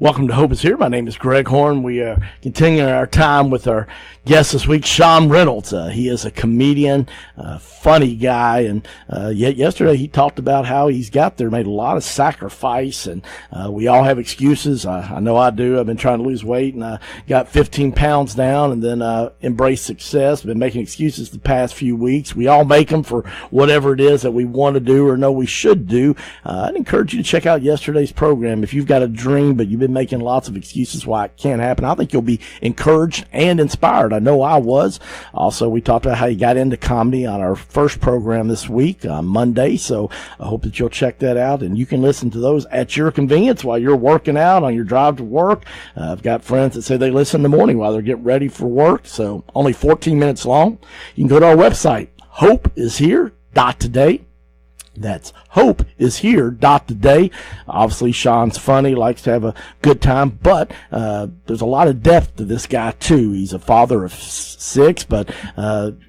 Welcome to Hope is Here. My name is Greg Horn. We are continuing our time with our guest this week, Shawn Reynolds. He is a comedian, funny guy, and yet yesterday he talked about how he's got there, made a lot of sacrifice, and we all have excuses. I know I do. I've been trying to lose weight, and I got 15 pounds down, and then embraced success. Been making excuses the past few weeks. We all make them for whatever it is that we want to do or know we should do. I'd encourage you to check out yesterday's program. If you've got a dream, but you've been making lots of excuses why it can't happen, I think you'll be encouraged and inspired. I know I was. Also, we talked about how you got into comedy on our first program this week on Monday, so I hope that you'll check that out, and you can listen to those at your convenience while you're working out, on your drive to work. I've got friends that say they listen in the morning while they're getting ready for work, so only 14 minutes long. You can go to our website, hopeishere.today. That's hopeishere.today. Obviously, Shawn's funny, likes to have a good time, but there's a lot of depth to this guy, too. He's a father of 6, but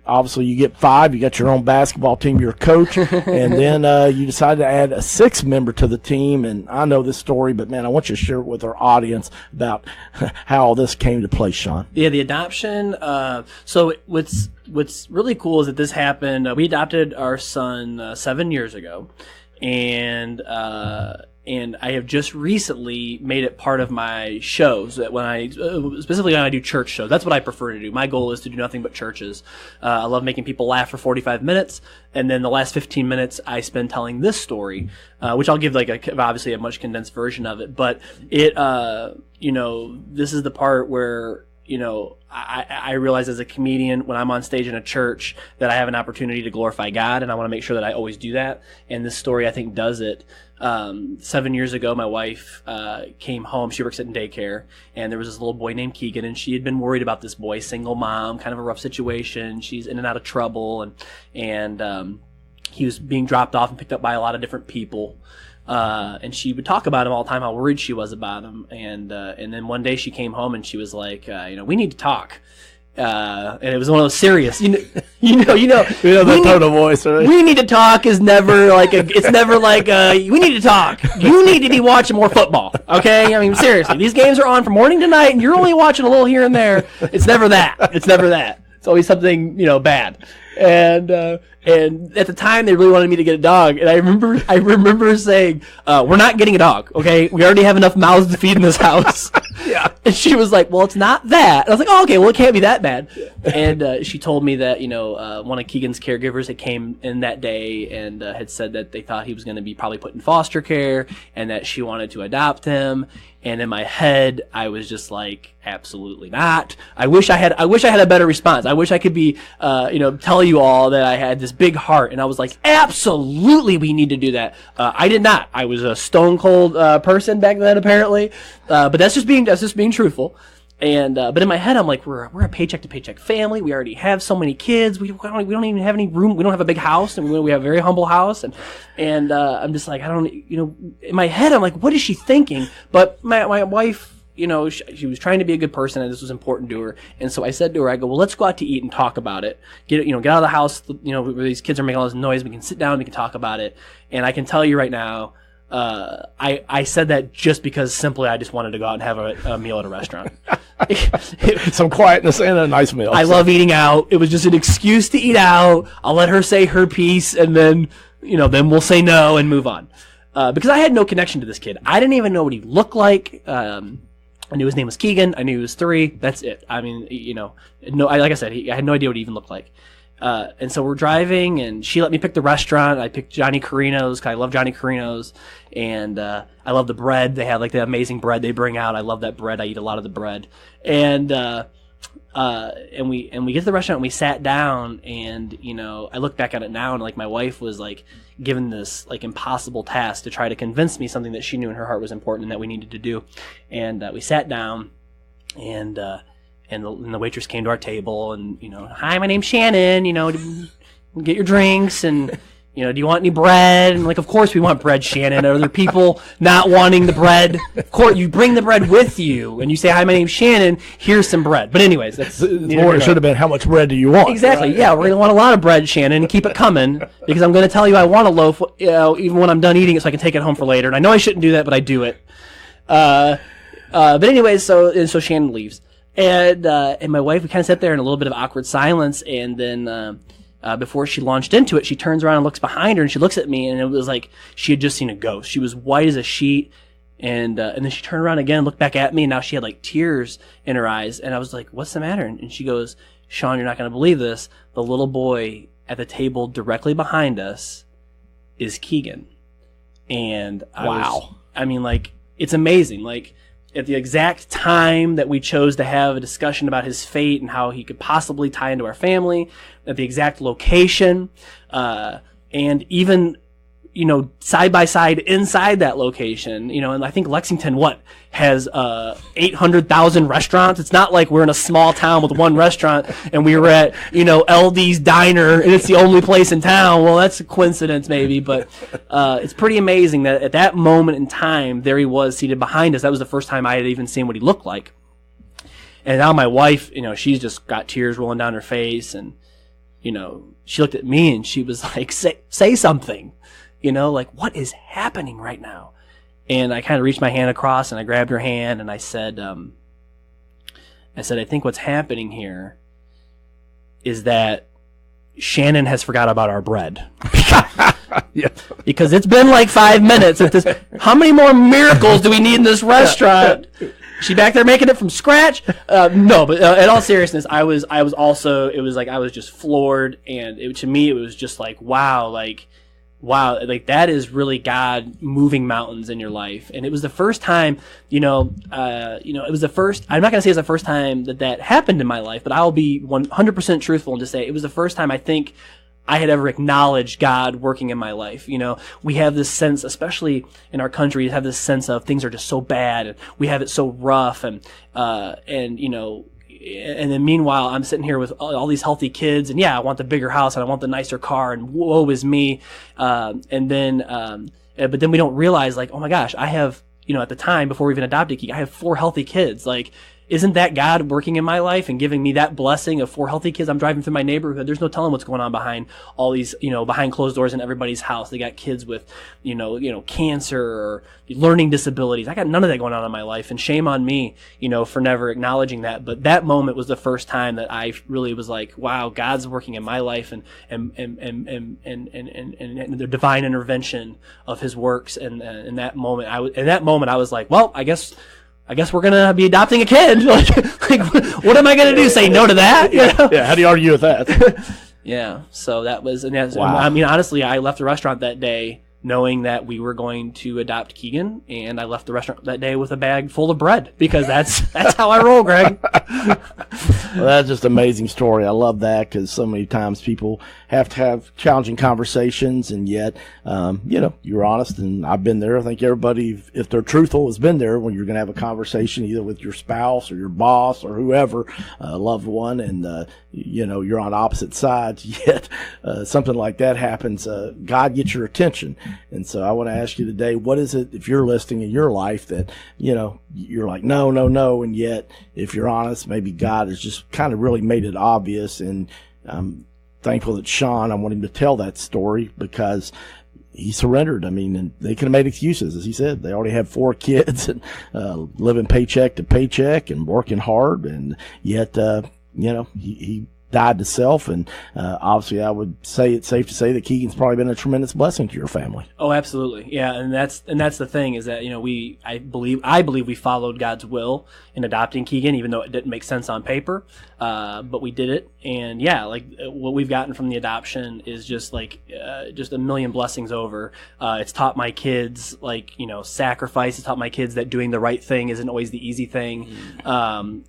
obviously you get 5. You got your own basketball team, you're a coach, and then you decide to add a 6th member to the team, and I know this story, but, man, I want you to share it with our audience about how all this came to play, Shawn. Yeah, the adoption. So what's really cool is that this happened. We adopted our son 7 years ago, and I have just recently made it part of my shows. That specifically when I do church shows, that's what I prefer to do. My goal is to do nothing but churches. I love making people laugh for 45 minutes, and then the last 15 minutes I spend telling this story, which I'll give obviously a much condensed version of it. But it, this is the part where, I realize as a comedian when I'm on stage in a church that I have an opportunity to glorify God, and I want to make sure that I always do that. And this story, I think, does it. 7 years ago, my wife came home. She works at daycare, and there was this little boy named Keegan, and she had been worried about this boy, single mom, kind of a rough situation. She's in and out of trouble, and he was being dropped off and picked up by a lot of different people. And she would talk about him all the time, how worried she was about him. And then one day she came home and she was like, we need to talk. And it was one of those serious, you know the tone of voice, right? We need to talk is never like it's never like, we need to talk. You need to be watching more football. Okay. I mean, seriously, these games are on from morning to night and you're only watching a little here and there. It's never that. It's always something, bad. And at the time they really wanted me to get a dog, and I remember saying, we're not getting a dog, okay? We already have enough mouths to feed in this house. Yeah. And she was like, well, it's not that. And I was like, oh, okay, well, it can't be that bad. And she told me that, one of Keegan's caregivers had came in that day and had said that they thought he was going to be probably put in foster care and that she wanted to adopt him. And in my head, I was just like, absolutely not. I wish I had a better response. I wish I could be, tell you all that I had this big heart. And I was like, absolutely, we need to do that. I did not. I was a stone cold person back then, apparently. But that's just being truthful. And but in my head, I'm like, we're a paycheck to paycheck family. We already have so many kids. We don't even have any room. We don't have a big house, and we have a very humble house. And I'm just like, I don't, in my head, I'm like, what is she thinking? But my wife, she was trying to be a good person, and this was important to her. And so I said to her, I go, well, let's go out to eat and talk about it. Get out of the house. Where these kids are making all this noise. We can sit down. We can talk about it. And I can tell you right now, I said that just because simply I just wanted to go out and have a meal at a restaurant. Some quietness and a nice meal. I love eating out. It was just an excuse to eat out. I'll let her say her piece, and then we'll say no and move on. Because I had no connection to this kid. I didn't even know what he looked like. I knew his name was Keegan. I knew he was 3. That's it. I mean, like I said, I had no idea what he even looked like. And so we're driving, and she let me pick the restaurant. I picked Johnny Carino's, because I love Johnny Carino's, and I love the bread. They have the amazing bread they bring out. I love that bread. I eat a lot of the bread. And we get to the restaurant, and we sat down, and I look back at it now, and my wife was given this impossible task to try to convince me something that she knew in her heart was important and that we needed to do. And we sat down, and the waitress came to our table and, hi, my name's Shannon, get your drinks and, do you want any bread? And of course we want bread, Shannon. Are there people not wanting the bread? Of course, you bring the bread with you and you say, hi, my name's Shannon, here's some bread. But anyways, that's more. It should have been, how much bread do you want? Exactly. Right? Yeah, we're going to want a lot of bread, Shannon, and keep it coming because I'm going to tell you I want a loaf, even when I'm done eating it so I can take it home for later. And I know I shouldn't do that, but I do it. But anyway, so Shannon leaves. And my wife, we kind of sat there in a little bit of awkward silence, and then before she launched into it, she turns around and looks behind her, and she looks at me, and it was like she had just seen a ghost. She was white as a sheet, and then she turned around again, looked back at me, and now she had like tears in her eyes, and I was like, "What's the matter?" And she goes, "Shawn, you're not going to believe this. The little boy at the table directly behind us is Keegan." And it's amazing. Like, at the exact time that we chose to have a discussion about his fate and how he could possibly tie into our family, at the exact location, and even, side by side inside that location, and I think Lexington, has 800,000 restaurants. It's not like we're in a small town with one restaurant and we were at, LD's Diner and it's the only place in town. Well, that's a coincidence maybe, but it's pretty amazing that at that moment in time, there he was seated behind us. That was the first time I had even seen what he looked like. And now my wife, she's just got tears rolling down her face, and, she looked at me and she was like, say something, like, what is happening right now? And I kind of reached my hand across and I grabbed her hand and I said, I think what's happening here is that Shannon has forgot about our bread. Yeah. Because it's been like 5 minutes. How many more miracles do we need in this restaurant? She back there making it from scratch? No, but in all seriousness, I was also, it was like I was just floored, and to me it was just like, wow, like that is really God moving mountains in your life. And it was the first time, it was the first, I'm not going to say it's the first time that happened in my life, but I'll be 100% truthful and just say it was the first time I think I had ever acknowledged God working in my life. We have this sense, especially in our country, we have this sense of things are just so bad and we have it so rough, and then meanwhile, I'm sitting here with all these healthy kids, and I want the bigger house and I want the nicer car, and woe is me. But then we don't realize, like, oh my gosh, I have, at the time before we even adopted Keegan, I have 4 healthy kids. Like, isn't that God working in my life and giving me that blessing of 4 healthy kids? I'm driving through my neighborhood. There's no telling what's going on behind all these, behind closed doors in everybody's house. They got kids with, cancer or learning disabilities. I got none of that going on in my life, and shame on me, for never acknowledging that. But that moment was the first time that I really was like, wow, God's working in my life, and the divine intervention of His works. And in that moment, I was like, well, I guess we're gonna be adopting a kid. like, what am I gonna do? Say no to that? Yeah. How do you argue with that? Yeah. So that was, Wow. I mean, honestly, I left the restaurant that day knowing that we were going to adopt Keegan, and I left the restaurant that day with a bag full of bread, because that's how I roll, Greg. Well, that's just an amazing story. I love that, because so many times people have to have challenging conversations, and yet, you're honest, and I've been there. I think everybody, if they're truthful, has been there when you're going to have a conversation either with your spouse or your boss or whoever, loved one, and you're on opposite sides, yet something like that happens. God gets your attention. And so I want to ask you today, what is it, if you're listening in your life, that, you're like, no, and yet, if you're honest, maybe God has just kind of really made it obvious. And I'm thankful that Shawn, I want him to tell that story, because he surrendered. I mean, and they could have made excuses. As he said, they already have 4 kids and living paycheck to paycheck and working hard, and yet, he died to self, and obviously I would say it's safe to say that Keegan's probably been a tremendous blessing to your family. Oh, absolutely. Yeah, and that's the thing, is that I believe we followed God's will in adopting Keegan, even though it didn't make sense on paper, but we did it. And what we've gotten from the adoption is just a million blessings over. It's taught my kids sacrifice. It's taught my kids that doing the right thing isn't always the easy thing. And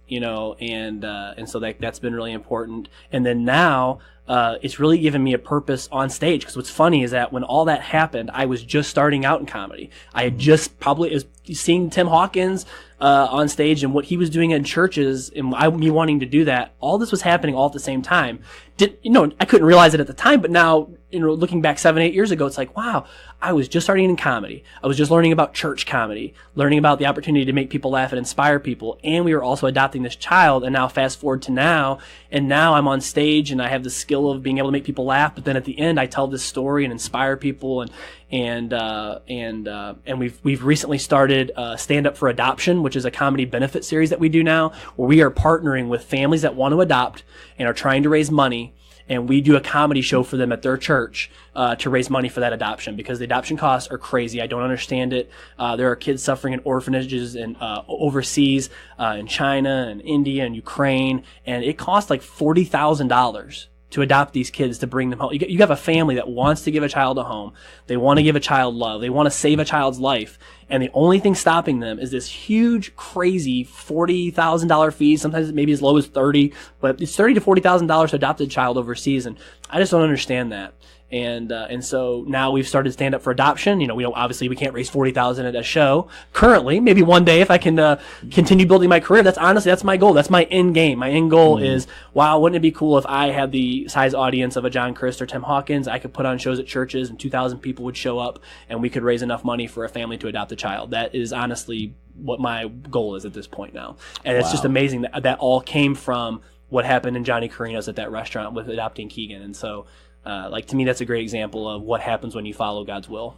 so that's been really important. And then now, it's really given me a purpose on stage, because what's funny is that when all that happened, I was just starting out in comedy. I had just probably seen Tim Hawkins on stage and what he was doing in churches, and me wanting to do that. All this was happening all at the same time. I couldn't realize it at the time, but now looking back 7-8 years ago, it's like, wow, I was just starting in comedy. I was just learning about church comedy, learning about the opportunity to make people laugh and inspire people. And we were also adopting this child. And now fast forward to now, and now I'm on stage and I have the skill of being able to make people laugh. But then at the end, I tell this story and inspire people. And we've recently started Stand Up for Adoption, which is a comedy benefit series that we do now, where we are partnering with families that want to adopt and are trying to raise money. And we do a comedy show for them at their church to raise money for that adoption, because the adoption costs are crazy. I don't understand it. There are kids suffering in orphanages and overseas in China and India and Ukraine, and it costs like $40,000 to adopt these kids, to bring them home. You have a family that wants to give a child a home. They want to give a child love. They want to save a child's life. And the only thing stopping them is this huge, crazy $40,000 fee. Sometimes maybe as low as $30,000, but it's $30,000 to $40,000 to adopt a child overseas. And I just don't understand that. And so now we've started Stand Up for Adoption. Obviously we can't raise $40,000 at a show currently. Maybe one day if I can continue building my career, that's my goal. That's my end game. My end goal is, wow, wouldn't it be cool if I had the size audience of a John Crist or Tim Hawkins? I could put on shows at churches and 2,000 people would show up and we could raise enough money for a family to adopt a child. That is honestly what my goal is at this point now. And it's just amazing that all came from what happened in Johnny Carino's at that restaurant with adopting Keegan. And so, to me, that's a great example of what happens when you follow God's will.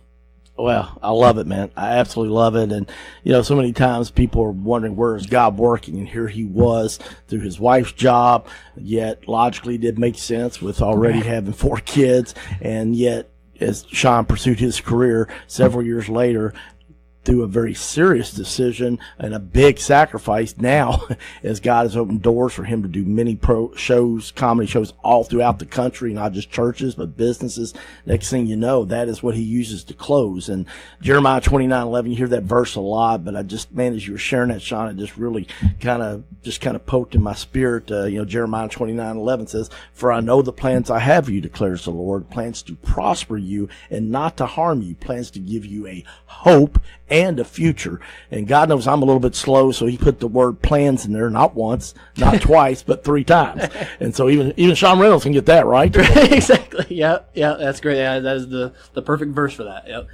Well, I love it, man. I absolutely love it. And, so many times people are wondering, where is God working? And here he was through his wife's job, yet logically did make sense with already having 4 kids. And yet, as Shawn pursued his career several years later, through a very serious decision and a big sacrifice, now as God has opened doors for him to do many comedy shows all throughout the country, not just churches but businesses. Next thing you know, that is what he uses to close. And Jeremiah 29:11, you hear that verse a lot, but as you were sharing that, Shawn, it just really kind of poked in my spirit. Jeremiah 29:11 says, "For I know the plans I have for you, declares the Lord, plans to prosper you and not to harm you, plans to give you a hope and a future." And God knows I'm a little bit slow, so he put the word plans in there, not once, not twice, but 3 times. And so even Shawn Reynolds can get that, right? Exactly. Yeah, that's great. Yeah, that is the perfect verse for that. Yep.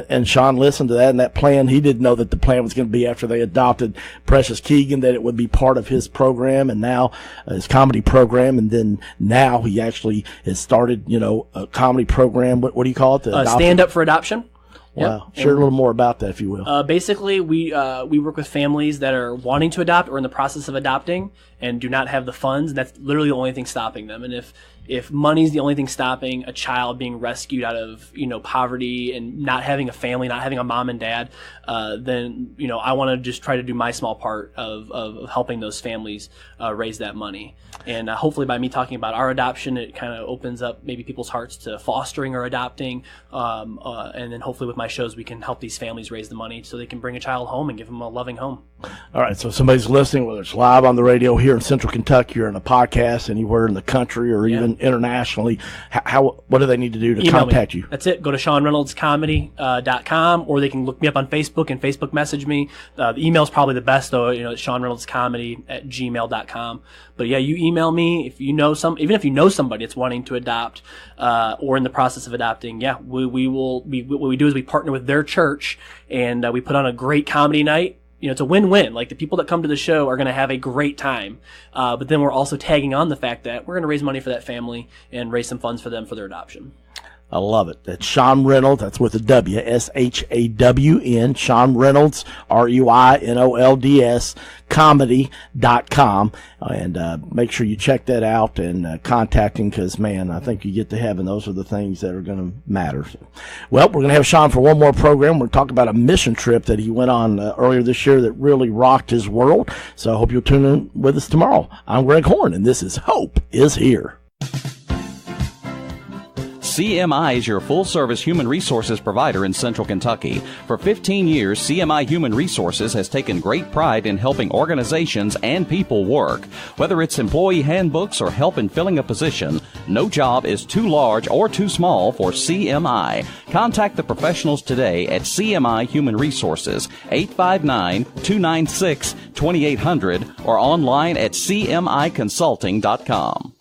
And Shawn listened to that, and that plan, he didn't know that the plan was going to be after they adopted Precious Keegan, that it would be part of his program, and now his comedy program. And then now he actually has started, a comedy program. What do you call it? Stand Up for Adoption. Wow. Yep. Share a little more about that, if you will. Basically, we work with families that are wanting to adopt or in the process of adopting and do not have the funds. And that's literally the only thing stopping them. And if money's the only thing stopping a child being rescued out of, poverty and not having a family, not having a mom and dad, then, I want to just try to do my small part of helping those families raise that money. And hopefully by me talking about our adoption, it kind of opens up maybe people's hearts to fostering or adopting. And then hopefully with my shows, we can help these families raise the money so they can bring a child home and give them a loving home. All right. So if somebody's listening, whether it's live on the radio here in Central Kentucky or in a podcast anywhere in the country or even internationally, what do they need to do to contact you? That's it. Go to ShawnReynoldsComedy.com, or they can look me up on Facebook and Facebook message me. The email's probably the best, though. It's ShawnReynoldsComedy@gmail.com. But yeah, you email me if you know even if you know somebody that's wanting to adopt or in the process of adopting. Yeah, what we do is we partner with their church and we put on a great comedy night. It's a win-win. Like, the people that come to the show are going to have a great time. But then we're also tagging on the fact that we're going to raise money for that family and raise some funds for them for their adoption. I love it. That's Shawn Reynolds. That's with a W, SHAWN. Shawn Reynolds, REYNOLDS, comedy.com. And make sure you check that out and contact him, because, man, I think you get to heaven. Those are the things that are going to matter. So, well, we're going to have Shawn for one more program. We're going to talk about a mission trip that he went on earlier this year that really rocked his world. So I hope you'll tune in with us tomorrow. I'm Greg Horn, and this is Hope is Here. CMI is your full-service human resources provider in Central Kentucky. For 15 years, CMI Human Resources has taken great pride in helping organizations and people work. Whether it's employee handbooks or help in filling a position, no job is too large or too small for CMI. Contact the professionals today at CMI Human Resources, 859-296-2800, or online at cmiconsulting.com.